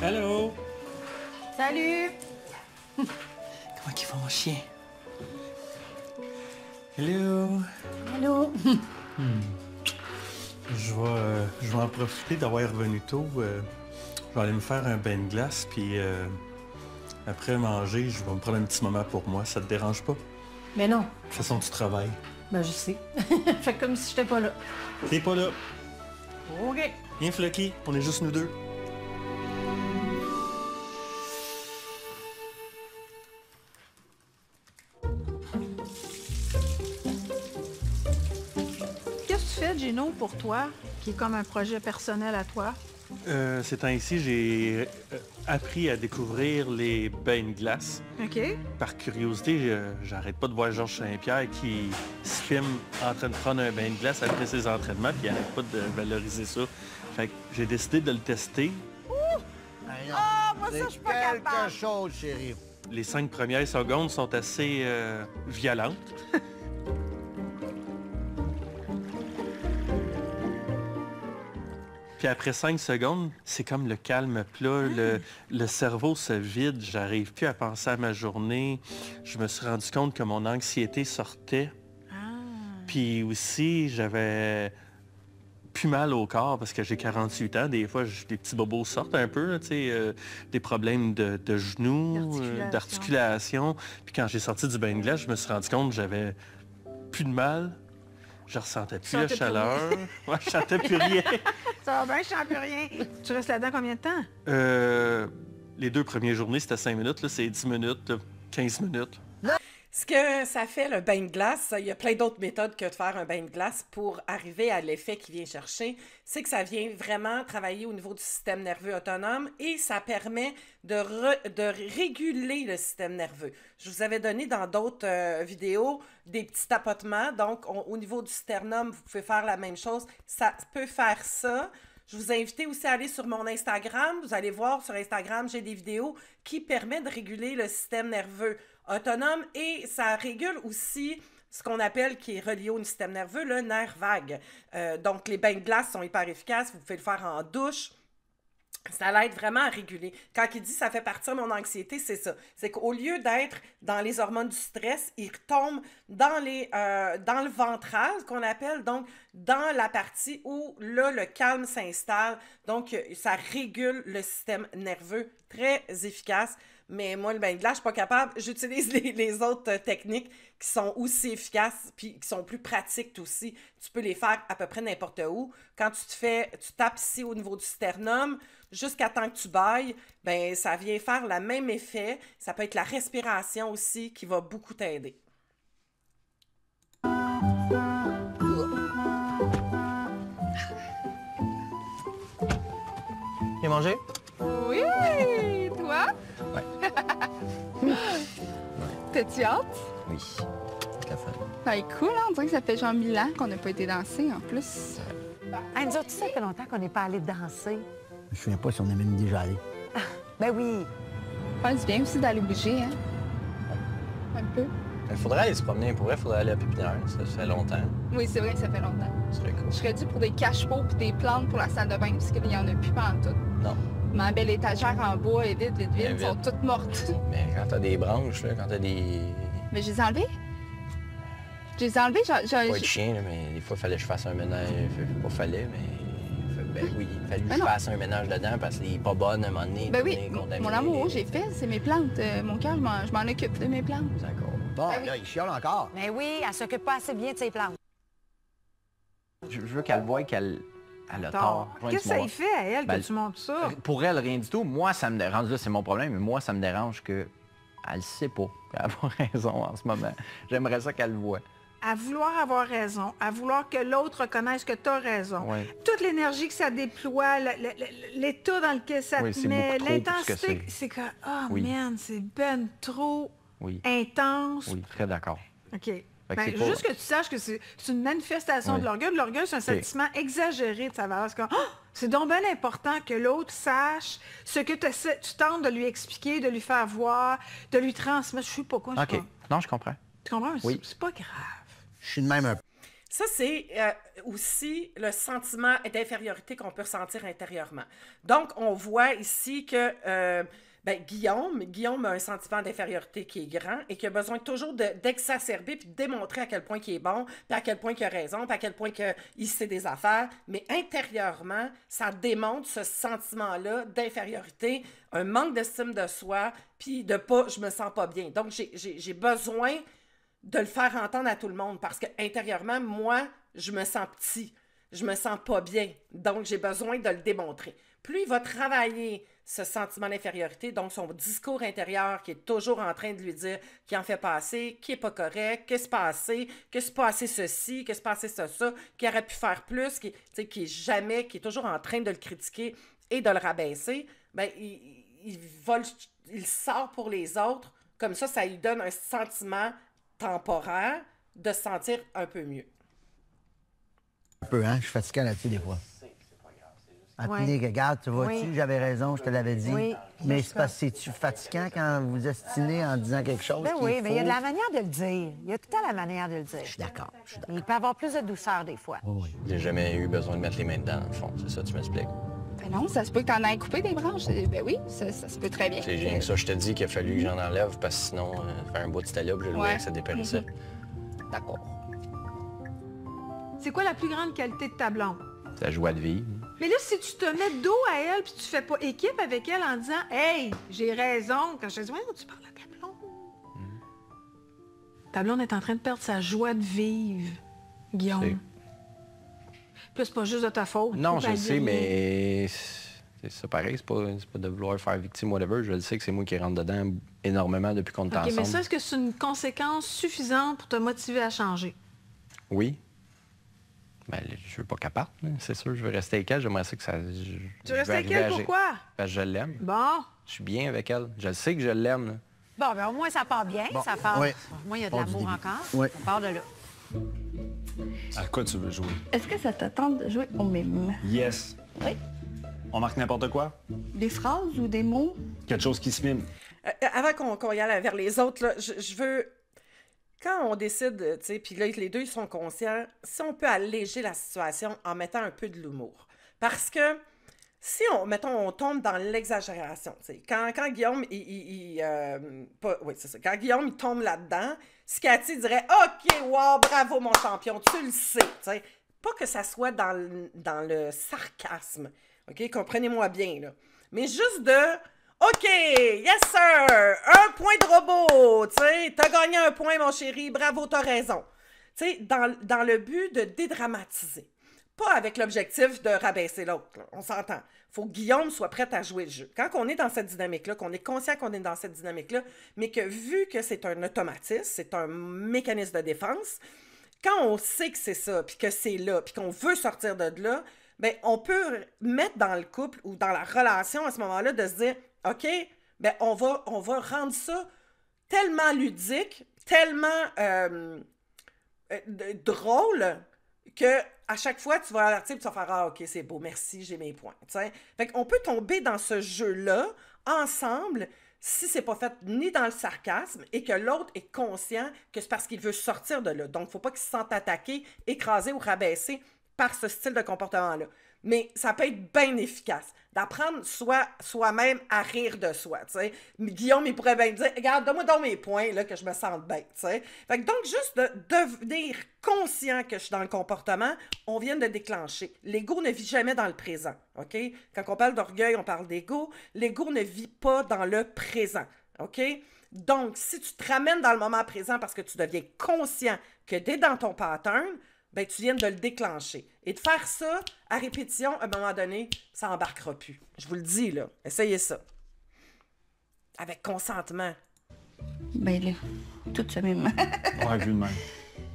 Allô? Salut! Comment ils vont, chien? Hello? Allô? Je vais en profiter d'avoir revenu tôt. Je vais aller me faire un bain de glace, puis après manger, je vais me prendre un petit moment pour moi. Ça te dérange pas? Mais non. De toute façon, tu travailles. Ben, je sais. Fait comme si j'étais pas là. T'es pas là. OK. Viens, Flocky, on est juste nous deux. Qu'est-ce que tu fais, Gino, pour toi, qui est comme un projet personnel à toi? Ces temps-ci, j'ai appris à découvrir les bains de glace. OK. Par curiosité, j'arrête pas de voir Georges Saint-Pierre qui se filme en train de prendre un bain de glace après ses entraînements, puis il arrête pas de valoriser ça. Fait que j'ai décidé de le tester. Ah, moi, ça, je suis pas quelque capable. chose, chérie. Les 5 premières secondes sont assez violentes. Puis après 5 secondes, c'est comme le calme plat, le cerveau se vide, j'arrive plus à penser à ma journée. Je me suis rendu compte que mon anxiété sortait. Puis aussi, j'avais plus mal au corps parce que j'ai 48 ans. Des fois, des petits bobos sortent un peu, là, tu sais, des problèmes de genoux, d'articulation. Puis quand j'ai sorti du bain de glace, je me suis rendu compte que j'avais plus de mal. Je ressentais plus la chaleur. Ouais, je sentais plus rien. Ça va bien, je sens plus rien. Tu restes là-dedans combien de temps? Les 2 premières journées, c'était 5 minutes. Là, c'est 10 minutes, 15 minutes. Ce que ça fait, le bain de glace, il y a plein d'autres méthodes que de faire un bain de glace pour arriver à l'effet qu'il vient chercher. C'est que ça vient vraiment travailler au niveau du système nerveux autonome et ça permet de réguler le système nerveux. Je vous avais donné dans d'autres vidéos des petits tapotements. Donc, au niveau du sternum, vous pouvez faire la même chose. Ça peut faire ça. Je vous invite aussi à aller sur mon Instagram. Vous allez voir sur Instagram, j'ai des vidéos qui permettent de réguler le système nerveux autonome et ça régule aussi ce qu'on appelle, qui est relié au système nerveux, le nerf vague. Donc, les bains de glace sont hyper efficaces. Vous pouvez le faire en douche. Ça l'aide vraiment à réguler. Quand il dit « ça fait partir mon anxiété », c'est ça. C'est qu'au lieu d'être dans les hormones du stress, il retombe dans le ventral, ce qu'on appelle, donc dans la partie où là, le calme s'installe. Donc, ça régule le système nerveux. Très efficace. Mais moi, le bain de glace, je suis pas capable. J'utilise les autres techniques qui sont aussi efficaces puis qui sont plus pratiques aussi. Tu peux les faire à peu près n'importe où. Quand tu tapes ici au niveau du sternum, jusqu'à temps que tu bailles, ben ça vient faire le même effet. Ça peut être la respiration aussi qui va beaucoup t'aider. Viens manger? Oui! Toi? Ouais. T'as-tu hâte? Oui. C'est la fun. Ça va être cool, hein? On dirait que ça fait genre 1000 ans qu'on n'a pas été danser en plus. Hey, nous autres, tu sais, ça fait longtemps qu'on n'est pas allé danser. Je me souviens pas si on est même déjà allé. Ben oui. Ça fait du bien aussi d'aller bouger, hein? Un peu. Il faudrait aller se promener. Pour vrai, il faudrait aller à la pépinière. Ça fait longtemps. Oui, c'est vrai que ça fait longtemps. Ce serait cool. Je serais dû pour des cache-pots puis des plantes pour la salle de bain parce qu'il n'y en a plus pantoute. Non. Ma belle étagère en bois est vide, vide, vide. Elles sont toutes mortes. Mais quand t'as des branches, là, quand t'as des... Mais je les ai enlevées. Je les ai enlevées, Pas de chien, là, mais des fois, il fallait que je fasse un ménage. Pas fallait, mais... Ben oui, il fallait que je fasse un ménage dedans parce qu'elle n'est pas bonne à un moment donné. Ben oui, mon amour, j'ai fait, c'est mes plantes. Mon cœur, je m'en occupe de mes plantes. D'accord. Bon, Ben oui. là, il chiale encore. Ben oui, elle s'occupe pas assez bien de ses plantes. Je veux qu'elle voie qu'elle a tort. Qu'est-ce que ça y fait à elle Ben, que tu montres ça? Pour elle, rien du tout. Moi, ça me dérange. Là, c'est mon problème, mais moi, ça me dérange que elle sait pas. Elle a raison en ce moment. J'aimerais ça qu'elle le voie. À vouloir avoir raison, à vouloir que l'autre reconnaisse que tu as raison. Oui. Toute l'énergie que ça déploie, l'état dans lequel ça Oui, te c'est met, beaucoup trop pour ce que l'intensité, c'est. c'est que, oh Oui. man, c'est ben trop Oui. intense. Oui, très d'accord. OK. que Ben, c'est pas- juste que tu saches que c'est une manifestation Oui. de l'orgueil. L'orgueil, c'est un sentiment exagéré de sa valeur. C'est comme, oh, c'est donc bien important que l'autre sache ce que tu tentes de lui expliquer, de lui faire voir, de lui transmettre. Je sais pas quoi. Je sais OK. pas. Non, je comprends. Tu comprends? Oui. C'est pas grave. Je suis de même un peu. Ça, c'est aussi le sentiment d'infériorité qu'on peut ressentir intérieurement. Donc, on voit ici que Guillaume a un sentiment d'infériorité qui est grand et qui a besoin toujours d'exacerber puis de démontrer à quel point il est bon, puis à quel point il a raison, puis à quel point il sait des affaires. Mais intérieurement, ça démontre ce sentiment-là d'infériorité, un manque d'estime de soi, puis de pas, je me sens pas bien. Donc, j'ai besoin de le faire entendre à tout le monde parce que intérieurement, moi, je me sens petit, je me sens pas bien. Donc, j'ai besoin de le démontrer. Plus il va travailler ce sentiment d'infériorité, donc son discours intérieur qui est toujours en train de lui dire qu'il en fait pas assez, qu'il n'est pas correct, que c'est pas assez, que c'est pas assez ceci, que c'est pas assez ça, qu'il aurait pu faire plus, qui est toujours en train de le critiquer et de le rabaisser, ben il sort pour les autres. Comme ça lui donne un sentiment temporaire de se sentir un peu mieux. Un peu, hein? Je suis fatigué là-dessus des fois. Anthony, regarde, tu vois-tu, j'avais raison, je te l'avais dit. Oui. Mais c'est parce que c'est-tu fatigant quand vous estinez en disant quelque chose? Ben oui, mais il y a de la manière de le dire. Il y a tout le temps la manière de le dire. Je suis d'accord. Il peut y avoir plus de douceur des fois. Oui. J'ai jamais eu besoin de mettre les mains dedans, dans le fond. C'est ça, tu m'expliques? Ben non, ça se peut que t'en aies coupé des branches. Ben oui, ça se peut très bien. C'est rien que ça, je te dis qu'il a fallu que j'en enlève parce que sinon, ça fait un bout de c'était là, puis je le voyais que ça dépérissait. D'accord. C'est quoi la plus grande qualité de ta blonde? La joie de vivre. Mais là, si tu te mets dos à elle puis tu fais pas équipe avec elle en disant « Hey, j'ai raison », quand je te dis « Ouais, tu parles à ta blonde. Ta blonde est en train de perdre sa joie de vivre, Guillaume. Puis c'est pas juste de ta faute. Non, je le sais, mais c'est ça pareil, c'est pas de vouloir faire victime, whatever. Je le sais que c'est moi qui rentre dedans énormément depuis qu'on est ensemble. OK, mais ça, est-ce que c'est une conséquence suffisante pour te motiver à changer? Oui. Ben, je veux pas qu'elle parte, c'est sûr. Je veux rester avec elle. J'aimerais ça que ça... Tu veux rester avec elle, pourquoi? Parce que je l'aime. Bon. Je suis bien avec elle. Je sais que je l'aime, là. Bon, bien, au moins, ça part bien. Bon. Ça part... Oui. Moi, il y a de l'amour encore. Oui. On part de là. À quoi tu veux jouer? Est-ce que ça te tente de jouer au mime? Yes. Oui. On marque n'importe quoi? Des phrases ou des mots? Quelque chose qui se mime. Avant qu'on y aille vers les autres, là, je veux... Quand on décide, tu sais, puis là, les deux, ils sont conscients, si on peut alléger la situation en mettant un peu de l'humour. Parce que si, on tombe dans l'exagération, tu sais, quand Guillaume, quand Guillaume, il tombe là-dedans, si Cathy dirait « OK, wow, bravo, mon champion, tu le sais », tu sais, pas que ça soit dans le sarcasme, OK, comprenez-moi bien, là, mais juste de... OK, yes sir, un point de robot, tu sais, t'as gagné un point, mon chéri, bravo, t'as raison. Tu sais, dans le but de dédramatiser, pas avec l'objectif de rabaisser l'autre, on s'entend. Faut que Guillaume soit prêt à jouer le jeu. Quand on est dans cette dynamique-là, qu'on est conscient qu'on est dans cette dynamique-là, mais que vu que c'est un automatisme, c'est un mécanisme de défense, quand on sait que c'est ça, puis que c'est là, puis qu'on veut sortir de là, bien, on peut mettre dans le couple ou dans la relation à ce moment-là de se dire OK, bien, on va rendre ça tellement ludique, tellement drôle que à chaque fois, tu vas alerter et tu vas faire « Ah, OK, c'est beau, merci, j'ai mes points. » Fait qu'on peut tomber dans ce jeu-là ensemble si c'est pas fait ni dans le sarcasme et que l'autre est conscient que c'est parce qu'il veut sortir de là. Donc, il ne faut pas qu'il se sente attaqué, écrasé ou rabaissé par ce style de comportement-là. Mais ça peut être bien efficace d'apprendre soi-même à rire de soi, tu sais. Guillaume, il pourrait bien dire « Regarde, donne-moi donc mes points, là, que je me sente bien, tu sais. » Fait que donc, juste de devenir conscient que je suis dans le comportement, on vient de déclencher. L'ego ne vit jamais dans le présent, OK? Quand on parle d'orgueil, on parle d'ego. L'ego ne vit pas dans le présent, OK? Donc, si tu te ramènes dans le moment présent parce que tu deviens conscient que tu es dans ton pattern, ben tu viens de le déclencher. Et de faire ça à répétition, à un moment donné, ça embarquera plus. Je vous le dis, là. Essayez ça. Avec consentement. Ben là, tout ce mime. Ouais, vu de même.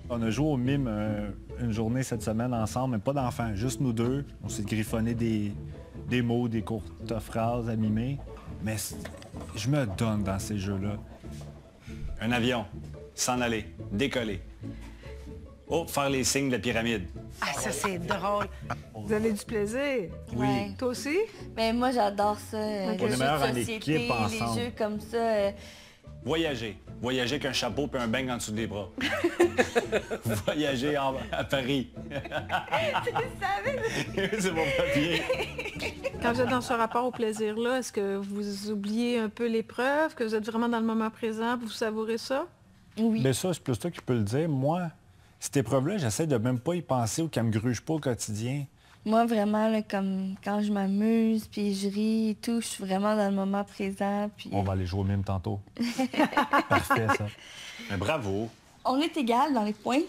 On a joué au mime une journée cette semaine ensemble, mais pas d'enfants, juste nous deux. On s'est griffonné des mots, des courtes phrases à mimer. Mais je me donne dans ces jeux-là. Un avion, s'en aller, décoller. Oh, faire les signes de la pyramide. Ah, ça, c'est drôle. Vous avez du plaisir? Oui. Ouais. Toi aussi? Mais moi, j'adore ça. On est Les jeux meilleurs de en société, équipe ensemble. les jeux comme ça. Voyager. Voyager avec un chapeau et un beigne en dessous des bras. Voyager à Paris. Tu savais? C'est mon papier. Quand vous êtes dans ce rapport au plaisir-là, est-ce que vous oubliez un peu l'épreuve, que vous êtes vraiment dans le moment présent, vous savourez ça? Oui. Mais ça, c'est plus toi qui peux le dire. Moi, cette épreuve-là, j'essaie de même pas y penser ou qu'elle me gruge pas au quotidien. Moi, vraiment, là, comme quand je m'amuse, puis je ris et tout, je suis vraiment dans le moment présent. Puis... On va aller jouer au mime tantôt. Parfait, ça. Mais bravo. On est égal dans les points.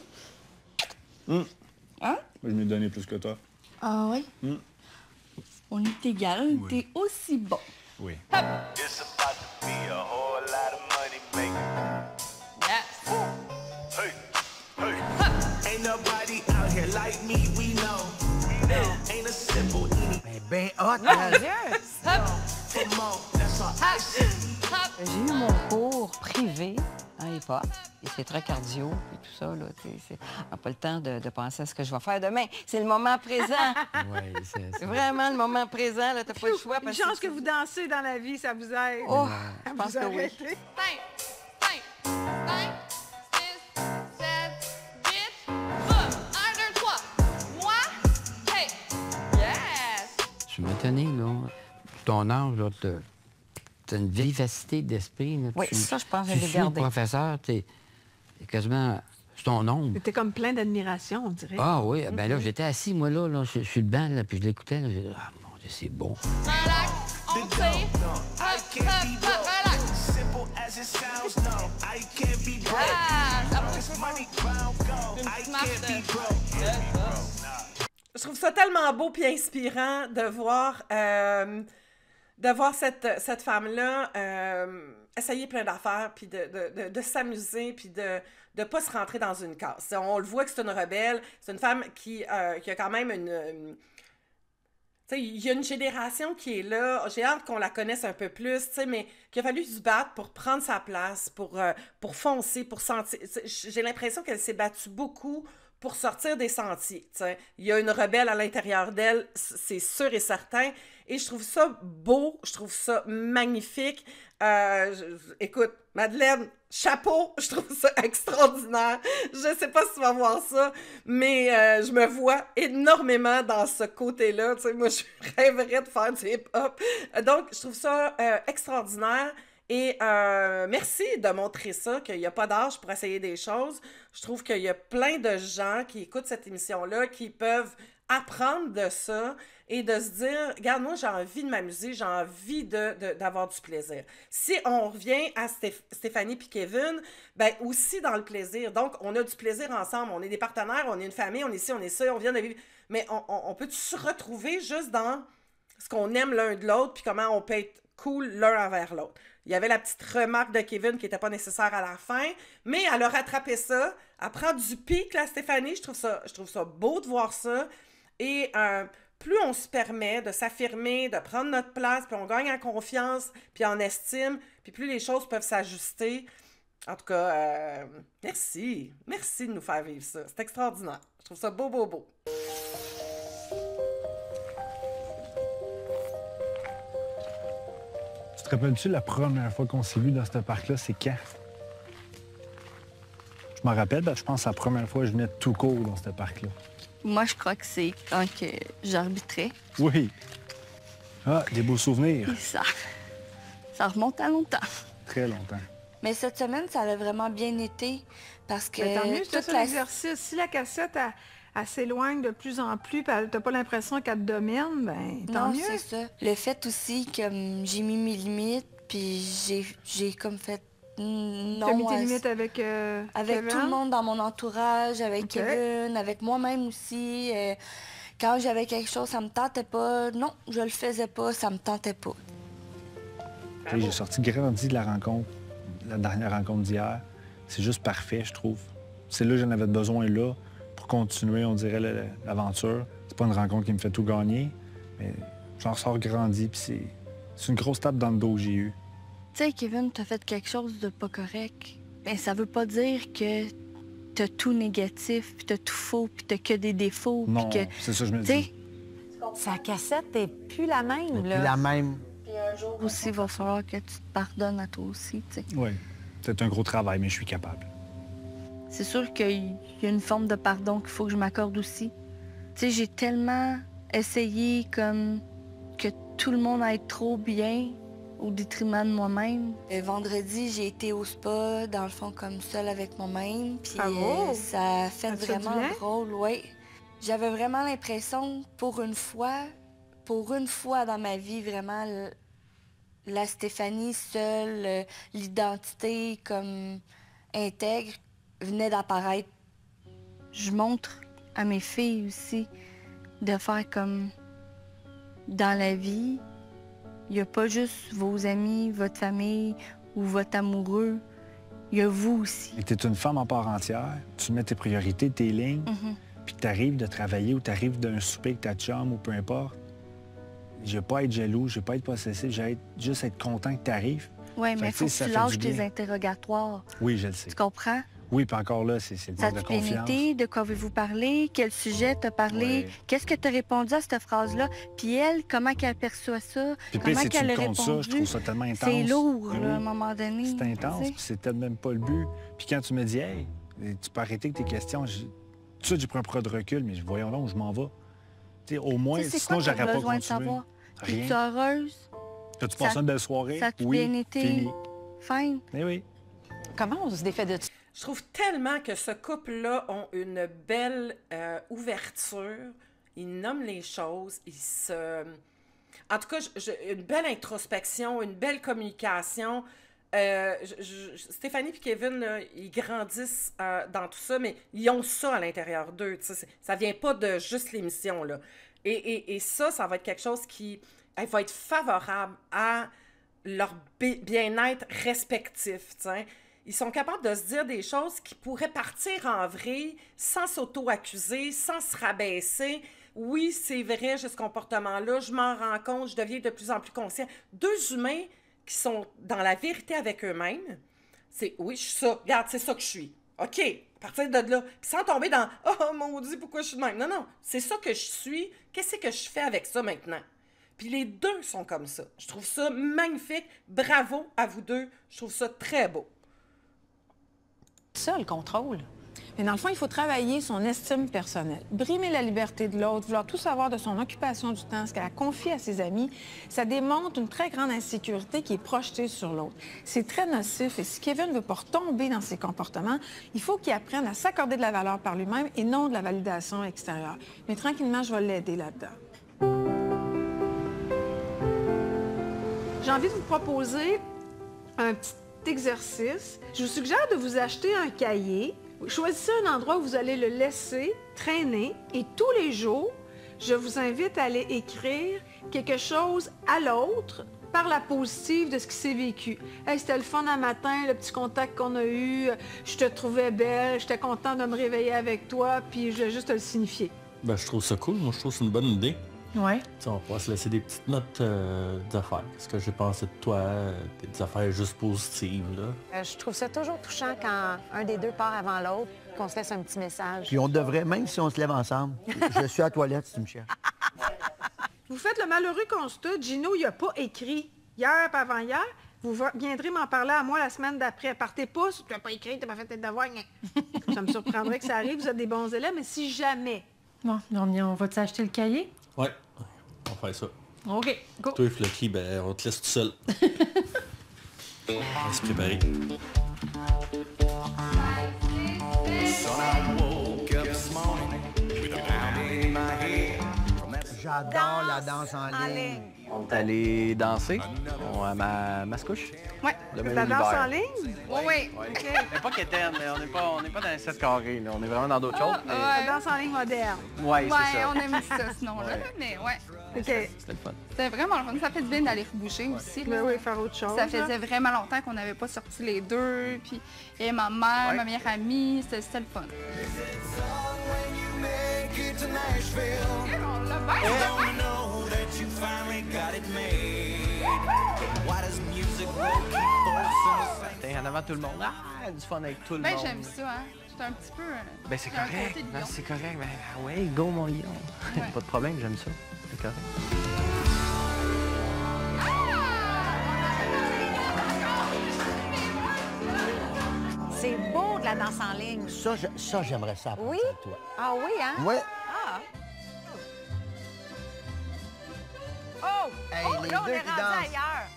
Hein? Moi, je m'ai donné plus que toi. Ah oui? On est égal, on était aussi bon. Oui. Yes. Mais ben hot, J'ai eu mon cours privé en hip-hop, et c'est très cardio, et tout ça, là, on n'a pas le temps de penser à ce que je vais faire demain. C'est le moment présent. Oui, c'est Vraiment le moment présent, là, t'as pas le choix. Une chance que vous dansez dans la vie, ça vous aide. Oh, à je pense vous que oui. arrêter. 5, 6, 7, 8, boum! 1, 2, 3. Moi, hey! Yes! Je m'étonnais, là. Ton âge, là, t'as une vivacité d'esprit. Là. Oui, ça, je pense que je Tu l'ai suis le gardé. professeur, t'es quasiment... C'est ton ombre. C'était comme plein d'admiration, on dirait. Ah oui, ben là, j'étais assis, moi, là, sur le banc, là, puis je l'écoutais, là, j'ai dit, ah, mon Dieu, c'est bon. Relax, on tire. Relax. Je trouve ça tellement beau et inspirant de voir cette femme-là essayer plein d'affaires, puis de s'amuser, puis de ne pas se rentrer dans une case. On le voit que c'est une rebelle, c'est une femme qui a quand même une tu sais, il y a une génération qui est là, j'ai hâte qu'on la connaisse un peu plus, tu sais, mais qu'il a fallu se battre pour prendre sa place, pour foncer, pour sentir... J'ai l'impression qu'elle s'est battue beaucoup pour sortir des sentiers, tu sais. Il y a une rebelle à l'intérieur d'elle, c'est sûr et certain, et je trouve ça beau, je trouve ça magnifique. Écoute, Madeleine, chapeau, je trouve ça extraordinaire. Je sais pas si tu vas voir ça, mais je me vois énormément dans ce côté-là. Tu sais, moi, je rêverais de faire du hip-hop. Donc, je trouve ça extraordinaire. Et merci de montrer ça, qu'il n'y a pas d'âge pour essayer des choses. Je trouve qu'il y a plein de gens qui écoutent cette émission-là, qui peuvent apprendre de ça et de se dire, regarde, moi, j'ai envie de m'amuser, j'ai envie d'avoir du plaisir. Si on revient à Stéphanie et Kevin, ben aussi dans le plaisir. Donc, on a du plaisir ensemble. On est des partenaires, on est une famille, on est ci, on est ça, on vient de vivre. Mais on peut se retrouver juste dans ce qu'on aime l'un de l'autre puis comment on peut être cool l'un envers l'autre. Il y avait la petite remarque de Kevin qui n'était pas nécessaire à la fin, mais elle a rattrapé ça. Elle prend du pic, la Stéphanie. Je trouve ça beau de voir ça. Et plus on se permet de s'affirmer, de prendre notre place, puis on gagne en confiance, puis en estime, puis plus les choses peuvent s'ajuster. En tout cas, merci. Merci de nous faire vivre ça. C'est extraordinaire. Je trouve ça beau, beau, beau. Tu te rappelles-tu la première fois qu'on s'est vu dans ce parc-là, c'est quand? Je m'en rappelle, je pense que la première fois que je venais tout court dans ce parc-là. Moi, je crois que c'est quand que j'arbitrais. Oui. Ah, des beaux souvenirs. Et ça remonte à longtemps. Très longtemps. Mais cette semaine, ça a vraiment bien été parce que... Ben, tant mieux, c'est ça l'exercice. Si la cassette, elle s'éloigne de plus en plus, puis t'as pas l'impression qu'elle te domine, ben tant mieux. Non, c'est ça. Le fait aussi que j'ai mis mes limites, puis j'ai comme fait... Non, t'as mis tes limites avec Kevin? Tout le monde dans mon entourage, avec Kevin, avec moi-même aussi. Quand j'avais quelque chose, ça me tentait pas. Non, je le faisais pas, ça me tentait pas. J'ai sorti grandi de la rencontre, la dernière rencontre d'hier. C'est juste parfait, je trouve. C'est là que j'en avais besoin, là, pour continuer, on dirait, l'aventure. C'est pas une rencontre qui me fait tout gagner, mais j'en ressors grandi, puis c'est une grosse tape dans le dos que j'ai eue. Tu sais, Kevin, t'as fait quelque chose de pas correct. Mais ça veut pas dire que t'as tout négatif, puis t'as tout faux, puis t'as que des défauts. Non, que... c'est ça que je me dis. Sa cassette n'est plus la même, là. Plus la même. Puis un jour aussi, il va falloir que tu te pardonnes à toi aussi, tu sais. Oui. C'est un gros travail, mais je suis capable. C'est sûr qu'il y a une forme de pardon qu'il faut que je m'accorde aussi. Tu sais, j'ai tellement essayé comme que tout le monde aille trop bien au détriment de moi-même. Vendredi, j'ai été au spa, dans le fond, comme seule avec moi-même. Puis ça a fait vraiment drôle, oui. J'avais vraiment l'impression, pour une fois dans ma vie, vraiment, la Stéphanie seule, l'identité comme intègre, venait d'apparaître. Je montre à mes filles aussi de faire comme dans la vie, il n'y a pas juste vos amis, votre famille ou votre amoureux, il y a vous aussi. Tu es une femme en part entière, tu mets tes priorités, tes lignes, puis tu arrives de travailler ou tu arrives d'un souper avec ta chum ou peu importe. Je vais pas être jaloux, je vais pas être possessif, je vais juste être content que tu arrives. Oui, mais il faut que tu lâches tes interrogatoires. Oui, je le sais. Tu comprends? Oui, puis encore là, c'est le manque de confiance. Ça a bien été? De quoi avez-vous parlé? Quel sujet t'as parlé? Qu'est-ce que t'as répondu à cette phrase-là? Puis elle, comment qu'elle perçoit ça? Puis comment si qu'elle a tu me répondu? comptes ça, je trouve ça tellement intense. C'est lourd, là, à un moment donné. C'est intense, puis c'est peut-être même pas le but. Puis quand tu me dis, hey, tu peux arrêter avec tes questions, tout de suite, j'ai pris un peu de recul, mais voyons donc, je m'en vais. Tu sais, au moins, sinon, j'aurais pas besoin continué. De savoir? Rien. Es-tu heureuse? As-tu passé une belle soirée? Ça a-tu oui, bien été? Fini. Fine. Eh oui. Comment on se défait de ça? Je trouve tellement que ce couple-là ont une belle ouverture. Ils nomment les choses. En tout cas, une belle introspection, une belle communication. Stéphanie et Kevin, là, ils grandissent dans tout ça, mais ils ont ça à l'intérieur d'eux. Ça vient pas de juste l'émission, là. Et ça va être quelque chose qui va être favorable à leur bien-être respectif, t'sais. Ils sont capables de se dire des choses qui pourraient partir en vrille sans s'auto-accuser, sans se rabaisser. Oui, c'est vrai, j'ai ce comportement-là, je m'en rends compte, je deviens de plus en plus conscient. Deux humains qui sont dans la vérité avec eux-mêmes, c'est oui, je suis ça, regarde, c'est ça que je suis. OK, à partir de là, puis sans tomber dans « Oh mon Dieu, pourquoi je suis de même? » Non, non, c'est ça que je suis, qu'est-ce que je fais avec ça maintenant? Puis les deux sont comme ça. Je trouve ça magnifique, bravo à vous deux, je trouve ça très beau. Ça, le contrôle. Mais dans le fond, il faut travailler son estime personnelle. Brimer la liberté de l'autre, vouloir tout savoir de son occupation du temps, ce qu'elle a confié à ses amis, ça démontre une très grande insécurité qui est projetée sur l'autre. C'est très nocif et si Kevin ne veut pas retomber dans ses comportements, il faut qu'il apprenne à s'accorder de la valeur par lui-même et non de la validation extérieure. Mais tranquillement, je vais l'aider là-dedans. J'ai envie de vous proposer un petit exercice. Je vous suggère de vous acheter un cahier. Choisissez un endroit où vous allez le laisser traîner et tous les jours, je vous invite à aller écrire quelque chose à l'autre par la positive de ce qui s'est vécu. Hey, c'était le fun un matin, le petit contact qu'on a eu, je te trouvais belle, j'étais contente de me réveiller avec toi, puis je voulais juste te le signifier. Ben, je trouve ça cool. Moi, je trouve que c'est une bonne idée. Ouais. T'sais, on pourra se laisser des petites notes d'affaires. Ce que j'ai pensé de toi, des affaires juste positives, là. Je trouve ça toujours touchant quand un des deux part avant l'autre, qu'on se laisse un petit message. Puis on devrait, même si on se lève ensemble, je suis à la toilette si tu me cherches. Vous faites le malheureux constat, Gino, il n'a pas écrit hier et avant-hier. Vous viendrez m'en parler à moi la semaine d'après. Partez pas, si tu n'as pas écrit, tu n'as pas fait tes devoirs. Ça me surprendrait que ça arrive, vous êtes des bons élèves, mais si jamais... Bon, on va-tu acheter le cahier? Ouais, on va faire ça. OK, go. Toi, Flocky, ben, on te laisse tout seul. On va se préparer. J'adore la danse en ligne. On est allé danser à ma mascouche. Oui, la danse en ligne? Oui, oui. OK. Mais pas qu'éterne, on n'est pas dans les 7 carrés, là. On est vraiment dans d'autres choses. Mais... La danse en ligne moderne. Oui, c'est ça. On aime ça, ce nom-là, mais ouais. OK. C'était le fun. C'était vraiment le fun. Ça fait du bien d'aller bouger aussi. Oui, oui, faire autre chose. Ça faisait vraiment longtemps qu'on n'avait pas sorti les deux. Puis il y avait ma mère, ma meilleure amie. C'était le fun. On l'a T'es en avant tout le monde. Ah, du fun avec tout le ben, monde. j'aime ça, hein. J'étais un petit peu... Ben, c'est correct. Non, c'est correct. Ben, ouais, go, mon lion. Ouais. Pas de problème, j'aime ça. C'est correct. la danse en ligne. Ça, j'aimerais ça apprendre Oui? ça avec toi. Ah oui, hein? Oui. Ah! Oh! Hey, Oh, les là, on deux est qui rendu dansent. ailleurs.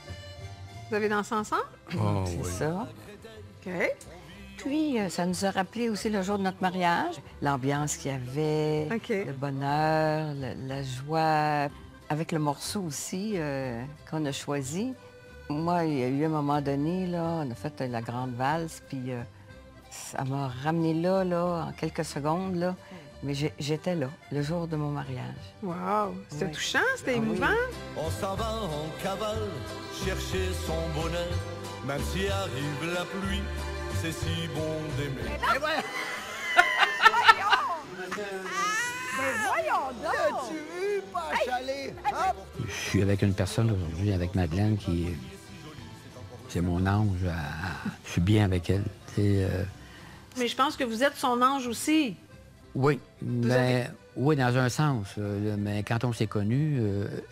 Vous avez dansé ensemble? Oh, C'est ça. OK. Puis, ça nous a rappelé aussi le jour de notre mariage, l'ambiance qu'il y avait, le bonheur, la joie, avec le morceau aussi qu'on a choisi. Moi, il y a eu un moment donné, là, on a fait la grande valse, puis ça m'a ramené là, en quelques secondes, là. Mais j'étais là, le jour de mon mariage. Wow! C'était touchant, c'était émouvant. On s'en va en cavale, chercher son bonheur, même si arrive la pluie, c'est si bon d'aimer. Mais voyons donc! As-tu vu, pas chaler? Je suis avec une personne aujourd'hui, avec Madeleine, qui c'est mon ange. Je suis bien avec elle. Mais je pense que vous êtes son ange aussi. Oui, mais oui, dans un sens. Mais quand on s'est connus,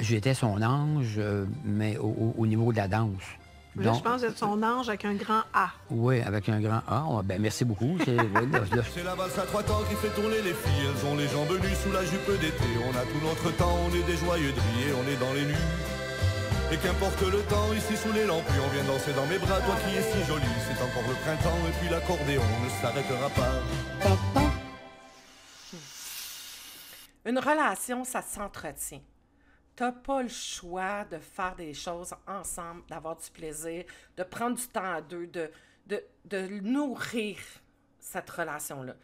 j'étais son ange, mais au niveau de la danse. Là, je pense que vous êtes son ange avec un grand A. Oui, avec un grand A. Ben, merci beaucoup. C'est la valse à 3 temps qui fait tourner les filles. Elles ont les jambes nues sous la jupe d'été. On a tout notre temps, on est des joyeux drilles, on est dans les nues. Et qu'importe le temps, ici sous les lampes, on vient danser dans mes bras, toi qui es si jolie. C'est encore le printemps et puis l'accordéon ne s'arrêtera pas. Une relation, ça s'entretient. T'as pas le choix de faire des choses ensemble, d'avoir du plaisir, de prendre du temps à deux, de nourrir cette relation-là.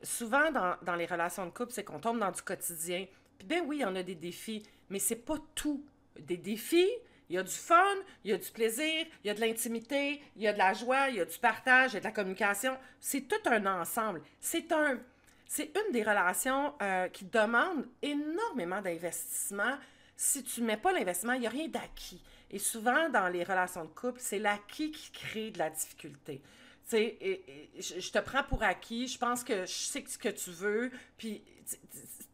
Souvent, dans les relations de couple, c'est qu'on tombe dans du quotidien. Puis bien oui, il y en a des défis, mais c'est pas tout. Des défis, il y a du fun, il y a du plaisir, il y a de l'intimité, il y a de la joie, il y a du partage, il y a de la communication. C'est tout un ensemble. C'est une des relations qui demande énormément d'investissement. Si tu ne mets pas l'investissement, il n'y a rien d'acquis. Et souvent, dans les relations de couple, c'est l'acquis qui crée de la difficulté. Tu sais, je te prends pour acquis, je pense que je sais ce que tu veux, puis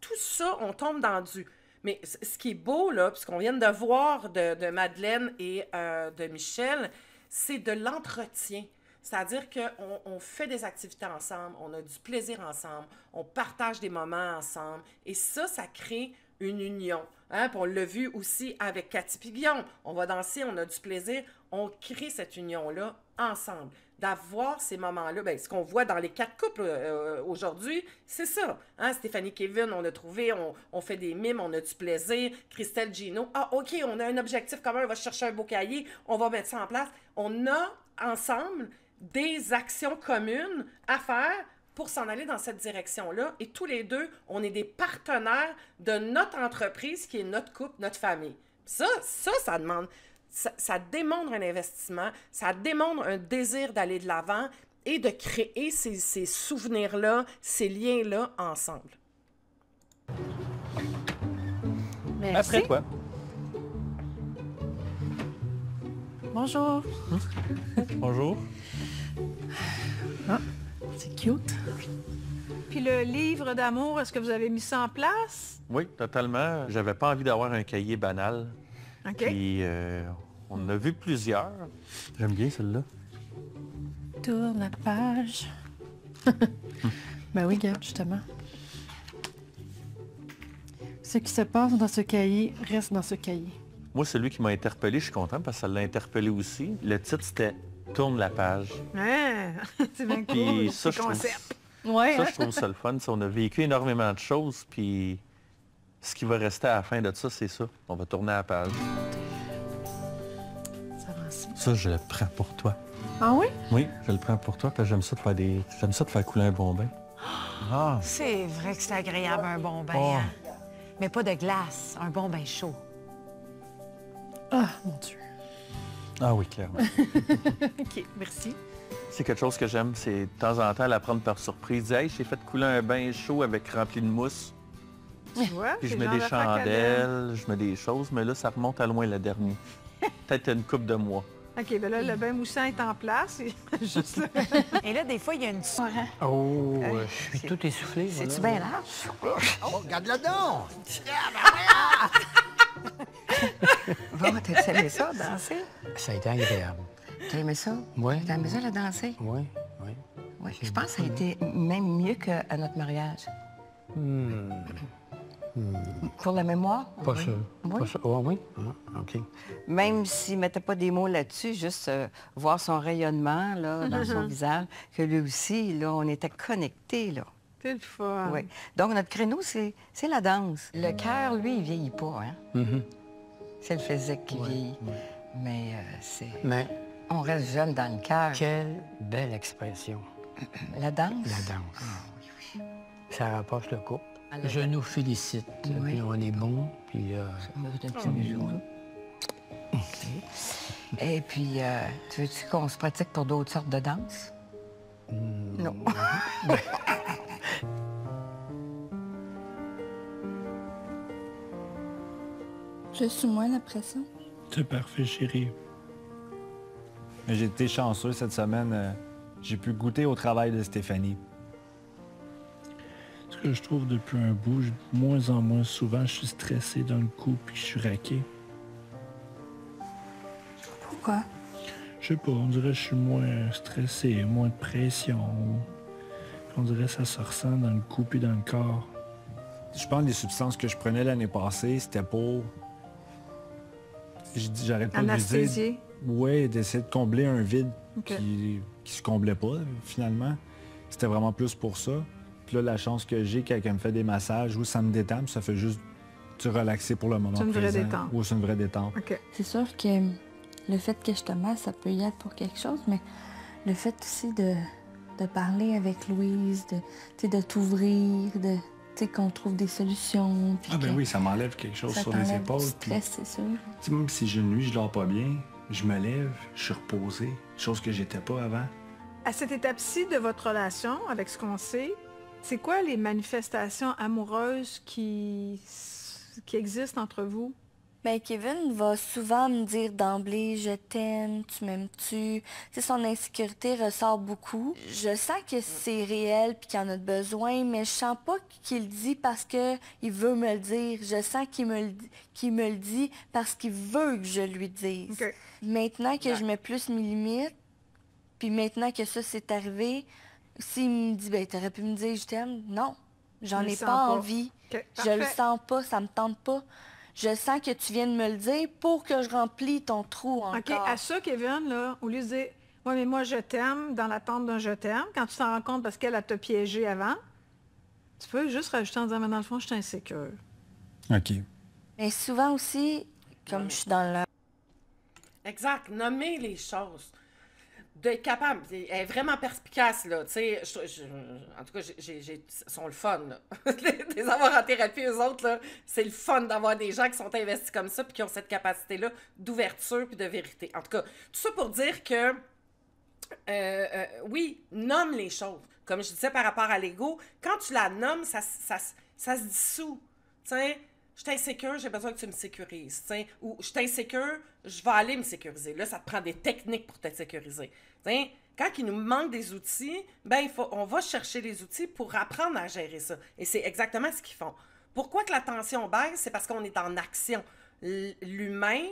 tout ça, on tombe dans du... Mais ce qui est beau, là, puisqu'on vient de voir de Madeleine et de Michel, c'est de l'entretien. C'est-à-dire qu'on fait des activités ensemble, on a du plaisir ensemble, on partage des moments ensemble. Et ça crée une union. Hein? Puis on l'a vu aussi avec Cathy Piguillon. On va danser, on a du plaisir, on crée cette union-là ensemble. D'avoir ces moments-là, bien, ce qu'on voit dans les 4 couples aujourd'hui, c'est ça. Hein? Stéphanie Kevin, on a trouvé, on fait des mimes, on a du plaisir. Christelle Gino, OK, on a un objectif commun, on va chercher un beau cahier, on va mettre ça en place. On a ensemble des actions communes à faire pour s'en aller dans cette direction-là. Et tous les deux, on est des partenaires de notre entreprise qui est notre couple, notre famille. Ça demande... Ça démontre un investissement, ça démontre un désir d'aller de l'avant et de créer ces souvenirs-là, ces liens-là ensemble. Merci. Après toi. Bonjour. Bonjour. Ah, c'est cute. Puis le livre d'amour, est-ce que vous avez mis ça en place? Oui, totalement. J'avais pas envie d'avoir un cahier banal. OK. Puis on en a vu plusieurs. J'aime bien celle-là. Tourne la page. Ben oui, regarde, justement. Ce qui se passe dans ce cahier reste dans ce cahier. Moi, celui qui m'a interpellé, je suis content parce que ça l'a interpellé aussi. Le titre, c'était « Tourne la page ». Ouais, c'est bien cool. Puis ça, c'est concept. Je trouve ça le fun. On a vécu énormément de choses, puis ce qui va rester à la fin de ça, c'est ça. On va tourner la page. Ça, je le prends pour toi. Ah oui? Oui, je le prends pour toi parce que j'aime ça de faire couler un bon bain. Ah. C'est vrai que c'est agréable, un bon bain. Oh. Hein? Mais pas de glace, un bon bain chaud. Ah, mon Dieu. Ah oui, clairement. OK, merci. C'est quelque chose que j'aime, c'est de temps en temps la prendre par surprise. Dire, hey, j'ai fait couler un bain chaud avec rempli de mousse. Tu vois, Puis je mets des chandelles, je mets des choses, mais là, ça remonte à loin le dernier. Peut-être une couple de mois. OK, bien là, le bain moussant est en place. Juste là. Et là, des fois, il y a une soirée. Oh, je suis tout essoufflé. C'est-tu bien large? Oh, regarde-le donc! Bon, t'as aimé ça, danser? Ça a été agréable. T'as aimé ça? Oui. T'as aimé ça, la danser? Oui, oui. Oui, je pense que ça a été même mieux qu'à notre mariage. Pour la mémoire? Pas sûr. Oui. Pas sûr. Oh, oui? Ah, OK. Même s'il ne mettait pas des mots là-dessus, juste voir son rayonnement là, dans son visage, que lui aussi, là, on était connectés. Là. C'est le fun. Oui. Donc, notre créneau, c'est la danse. Le cœur, lui, il ne vieillit pas. Hein? C'est le physique qui vieillit. Mais Mais on reste jeune dans le cœur. quelle belle expression. La danse? La danse. Ah, oui. Ça rapproche le couple. Je nous félicite. Puis on est bon. Puis, ça mérite un petit bijou. Et puis, tu veux-tu qu'on se pratique pour d'autres sortes de danses? Non. Je suis moins la pression. C'est parfait, chérie. J'ai été chanceux cette semaine. J'ai pu goûter au travail de Stéphanie. Ce que je trouve depuis un bout, de moins en moins souvent, je suis stressé d'un coup puis je suis raqué. Pourquoi? Je sais pas, on dirait que je suis moins stressé, moins de pression. On dirait que ça se ressent dans le cou puis dans le corps. Je pense que les substances que je prenais l'année passée, c'était pour... J'arrête pas de lui dire... Oui, d'essayer de combler un vide qui se comblait pas, finalement. C'était vraiment plus pour ça. Puis là, la chance que j'ai quand elle me fait des massages où ça me détend, puis ça fait juste te relaxer pour le moment présent. C'est une vraie détente. Oui, c'est une vraie détente. C'est sûr que le fait que je te masse, ça peut y être pour quelque chose, mais le fait aussi de parler avec Louise, de t'ouvrir, qu'on trouve des solutions. Ah ben oui, ça m'enlève quelque chose sur les épaules. Stress, c'est sûr. Même si j'ai une nuit, je dors pas bien, je me lève, je suis reposé, chose que j'étais pas avant. À cette étape-ci de votre relation, avec ce qu'on sait, c'est quoi les manifestations amoureuses qui existent entre vous? Ben, Kevin va souvent me dire d'emblée « je t'aime, tu m'aimes-tu ». Son insécurité ressort beaucoup. Je sens que c'est réel puis qu'il en a besoin, mais je sens pas qu'il le dit parce qu'il veut me le dire. Je sens qu'il me le dit parce qu'il veut que je lui dise. Okay. Maintenant que je mets plus mes limites, puis maintenant que ça c'est arrivé, s'il me dit « ben, t'aurais pu me dire je t'aime », non, j'en ai pas envie. Okay. Je le sens pas, ça me tente pas. Je sens que tu viens de me le dire pour que je remplis ton trou encore. OK, à ça, Kevin, là, au lieu de dire « ouais, mais moi, je t'aime » dans l'attente d'un « je t'aime », quand tu t'en rends compte parce qu'elle t'a piégé avant, tu peux juste rajouter en disant « mais dans le fond, je suis insécure ». OK. Mais souvent aussi, comme je suis dans le... Exact, nommer les choses. D'être capable, elle est vraiment perspicace, là, tu sais, en tout cas, sont le fun, là. Les avoir en thérapie, eux autres, là, c'est le fun d'avoir des gens qui sont investis comme ça puis qui ont cette capacité-là d'ouverture puis de vérité. En tout cas, tout ça pour dire que, oui, nomme les choses. Comme je disais par rapport à l'ego, quand tu la nommes, ça se dissout, tu sais. Je suis insécure, j'ai besoin que tu me sécurises. T'sais. Ou je suis insécure, je vais aller me sécuriser. Là, ça te prend des techniques pour te sécuriser. T'sais. Quand il nous manque des outils, ben, on va chercher les outils pour apprendre à gérer ça. Et c'est exactement ce qu'ils font. Pourquoi que la tension baisse? C'est parce qu'on est en action. L'humain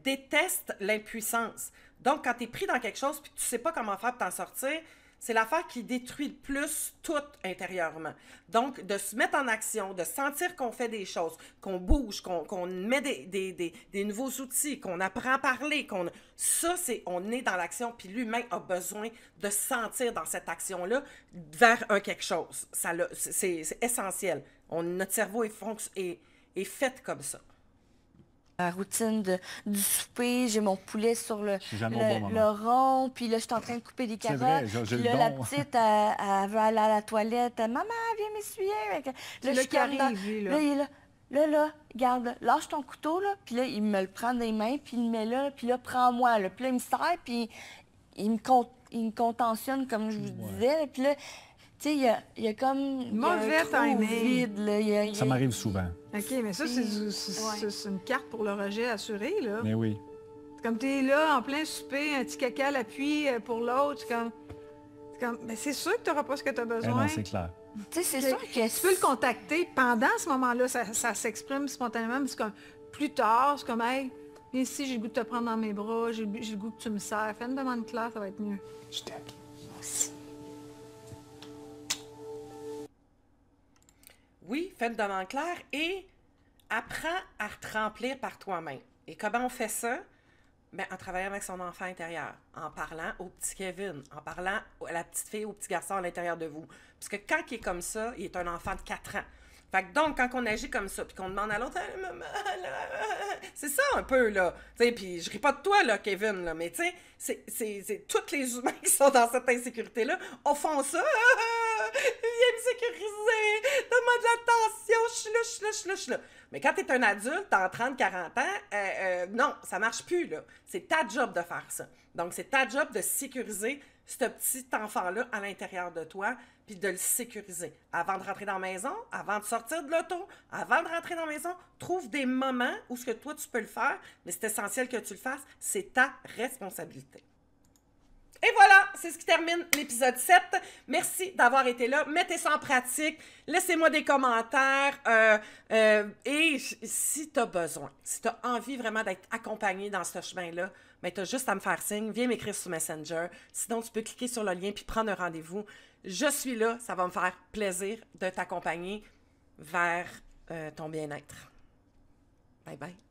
déteste l'impuissance. Donc, quand tu es pris dans quelque chose et que tu ne sais pas comment faire pour t'en sortir, c'est l'affaire qui détruit le plus tout intérieurement. Donc, de se mettre en action, de sentir qu'on fait des choses, qu'on bouge, qu'on met des nouveaux outils, qu'on apprend à parler, ça, on est dans l'action, puis l'humain a besoin de sentir dans cette action-là vers un quelque chose. C'est essentiel. Notre cerveau est fait comme ça. La routine du souper, j'ai mon poulet sur le rond, puis là, je suis en train de couper des carottes. Vrai, puis là, la petite, elle veut aller à la toilette. « Maman, viens m'essuyer! » Là, je suis arrivé, là. Là, il est là, regarde, lâche ton couteau, là. Puis là, il me le prend des mains, puis il le met là, puis là, prends-moi, là. Puis là, il me serre, puis il me contentionne, comme je vous disais. Puis là, tu sais, il y a comme mauvais timing. Vide, là. Ça m'arrive souvent. OK, mais ça, c'est une carte pour le rejet assuré, là. Mais oui. C'est comme t'es là, en plein souper, un petit caca à l'appui pour l'autre. Mais c'est sûr que t'auras pas ce que t'as besoin. Non, c'est clair. Tu sais, c'est sûr que... Tu peux le contacter pendant ce moment-là, ça s'exprime spontanément, mais c'est comme plus tard, c'est comme « Hey, viens ici, j'ai le goût de te prendre dans mes bras, j'ai le goût que tu me serres. Fais une demande claire, ça va être mieux. » Je t'aime. oui, fais une demande claire et apprends à te remplir par toi-même. Et comment on fait ça? Bien, en travaillant avec son enfant intérieur, en parlant au petit Kevin, en parlant à la petite fille, au petit garçon à l'intérieur de vous. Parce que quand il est comme ça, il est un enfant de 4 ans. Fait que donc, quand on agit comme ça, puis qu'on demande à l'autre, c'est ça un peu, là. Tu sais, puis je ris pas de toi, là, Kevin, là, mais tu sais, c'est tous les humains qui sont dans cette insécurité-là, font ça. Viens me sécuriser, donne-moi de l'attention, je suis là. Mais quand t'es un adulte, t'as 30-40 ans, non, ça marche plus, là. C'est ta job de faire ça. Donc, c'est ta job de sécuriser ce petit enfant-là à l'intérieur de toi, puis de le sécuriser. Avant de rentrer dans la maison, avant de sortir de l'auto, avant de rentrer dans la maison, trouve des moments où ce que toi, tu peux le faire, mais c'est essentiel que tu le fasses, c'est ta responsabilité. Et voilà, c'est ce qui termine l'épisode 7. Merci d'avoir été là. Mettez ça en pratique. Laissez-moi des commentaires. Et si tu as besoin, si tu as envie vraiment d'être accompagné dans ce chemin-là, ben, tu as juste à me faire signe. Viens m'écrire sur Messenger. Sinon, tu peux cliquer sur le lien puis prendre un rendez-vous. Je suis là. Ça va me faire plaisir de t'accompagner vers ton bien-être. Bye bye.